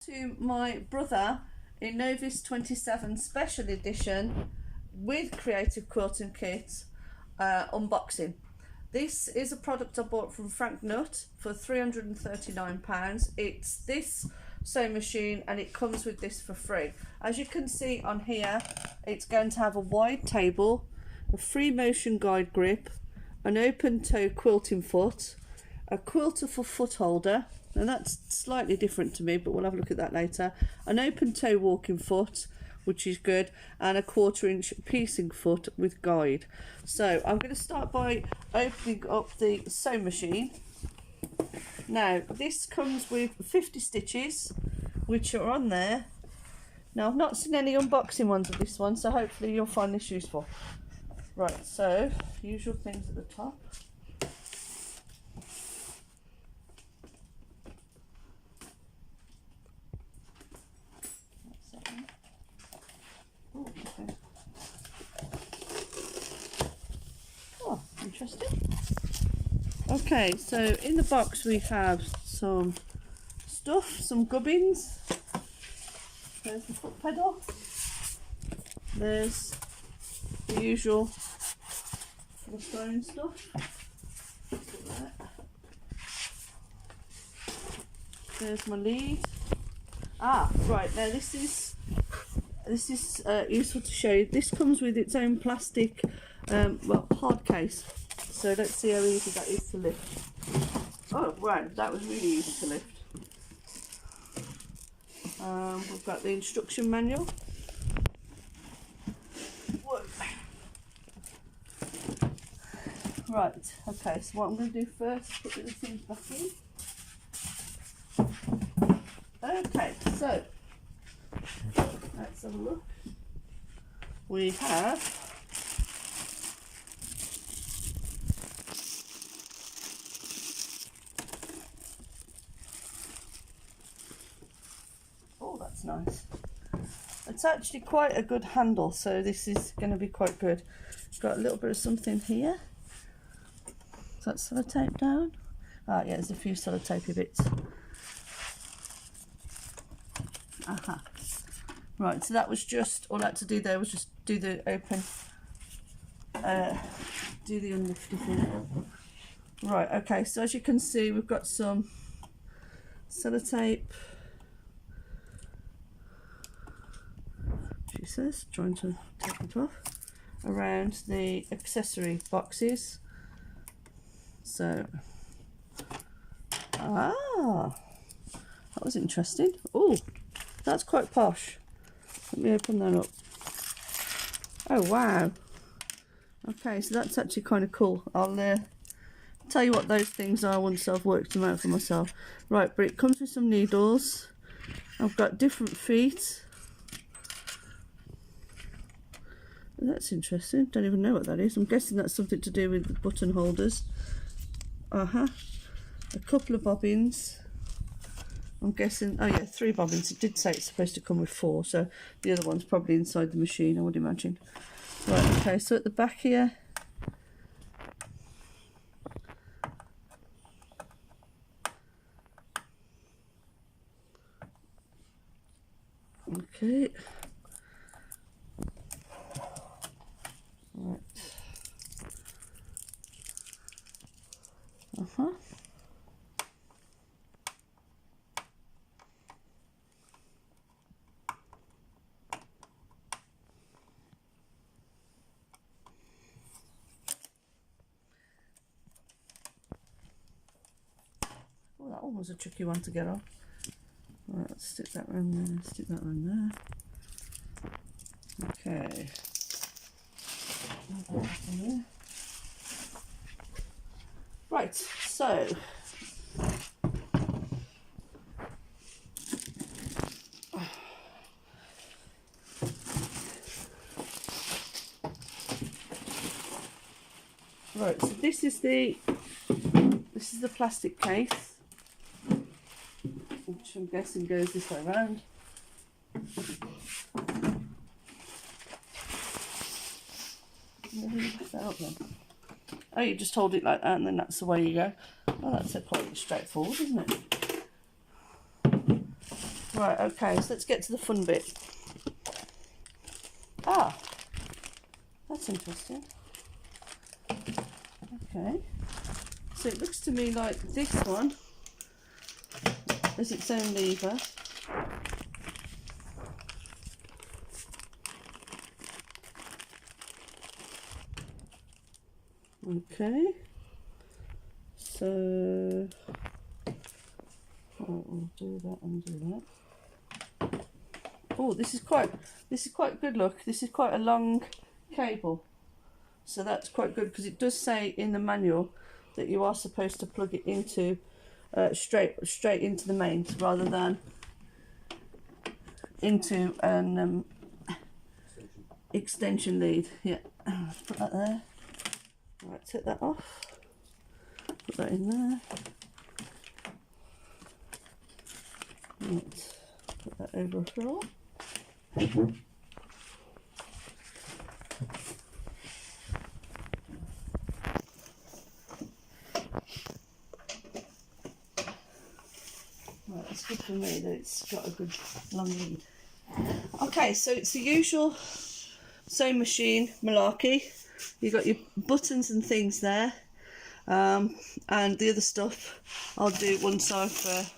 To my Brother Innov-is 27 special edition with creative quilting kit unboxing. This is a product I bought from Frank Nut for £339. It's this sewing machine and it comes with this for free. As you can see on here, it's going to have a wide table, a free motion guide grip, an open toe quilting foot, a quilter for foot holder, and that's slightly different to me, but we'll have a look at that later, an open toe walking foot, which is good, and a 1/4 inch piecing foot with guide. So I'm going to start by opening up the sewing machine. Now this comes with 50 stitches which are on there. Now I've not seen any unboxing ones of this one, so hopefully you'll find this useful. Right, so usual things at the top. Oh, okay. Oh, interesting. Okay, so in the box we have some stuff, some gubbins. There's the foot pedal. There's the usual for sewing stuff. There's my lead. Ah, right, now this is useful to show you. This comes with its own plastic hard case, so let's see how easy that is to lift. Oh right, that was really easy to lift. We've got the instruction manual. Whoa. Right, okay, so what I'm going to do first is put the things back in. Okay, so let's have a look. We have that's nice. It's actually quite a good handle, so this is going to be quite good. It's got a little bit of something here. Is that sellotape down? Ah, yeah, there's a few sellotapey bits. Aha. Right, so that was just, all I had to do there was just do the open, do the unlifty thing. Right, okay, so as you can see, we've got some sellotape. She says, trying to take it off, around the accessory boxes. So, that was interesting. Oh, that's quite posh. Let me open that up. Oh wow. Okay, so that's actually kind of cool. I'll tell you what those things are once I've worked them out for myself. Right, but it comes with some needles. I've got different feet. That's interesting. Don't even know what that is. I'm guessing that's something to do with the button holders. A couple of bobbins. I'm guessing, oh yeah, 3 bobbins. It did say it's supposed to come with 4, so the other one's probably inside the machine, I would imagine. Right, okay, so at the back here, okay, right, Oh, that one was a tricky one to get off. Right, let's stick that around there, stick that around there. Okay. Right, so right, so this is the plastic case, which I'm guessing goes this way around. Oh, you just hold it like that and then that's the way you go. Well, that's quite straightforward, isn't it? Right, okay, so let's get to the fun bit. Ah, that's interesting. Okay, so it looks to me like this one has its own lever. Okay, so we'll do that and do that. Oh, this is quite good. Look, this is quite a long cable, so that's quite good because it does say in the manual that you are supposed to plug it into straight into the mains rather than into an extension lead. Yeah, put that there. Right, take that off. Put that in there. Right, put that over a floor. Right, it's good for me that it's got a good long lead. Okay, so it's the usual sewing machine malarkey. You've got your buttons and things there, and the other stuff I'll do once I've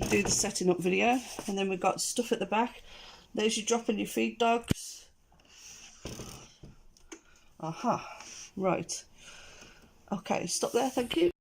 do the setting up video. And then we've got stuff at the back. There's your drop and your feed dogs. Aha, right. Okay, stop there, thank you.